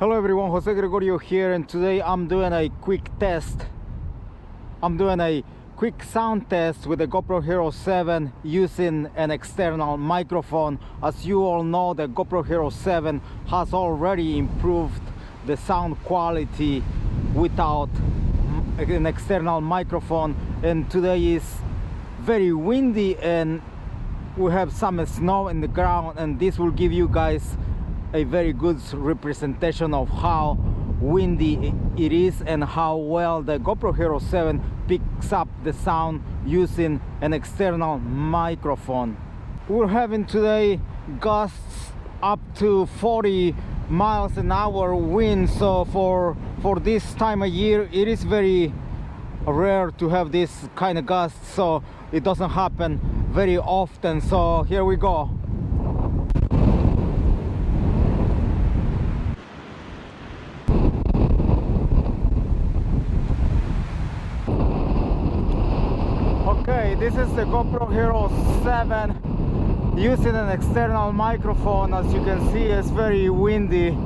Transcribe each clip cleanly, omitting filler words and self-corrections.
Hello everyone, Jose Gregorio here, and today I'm doing a quick test. I'm doing a quick sound test with the GoPro Hero 7 using an external microphone. As you all know, the GoPro Hero 7 has already improved the sound quality without an external microphone, and today is very windy and we have some snow in the ground, and this will give you guys a very good representation of how windy it is and how well the GoPro Hero 7 picks up the sound using an external microphone. We're having today gusts up to 40 miles an hour wind, so for this time of year it is very rare to have this kind of gusts, so it doesn't happen very often. So here we go. Okay, this is the GoPro Hero 7 using an external microphone. As you can see, it's very windy.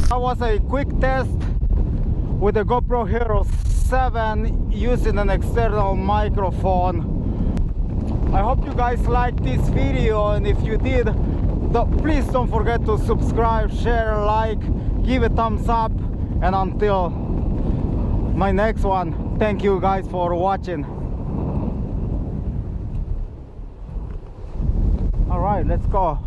That was a quick test with the GoPro Hero 7 using an external microphone. I hope you guys liked this video, and if you did, please don't forget to subscribe, share, like, give a thumbs up, and until my next one, thank you guys for watching. All right, let's go.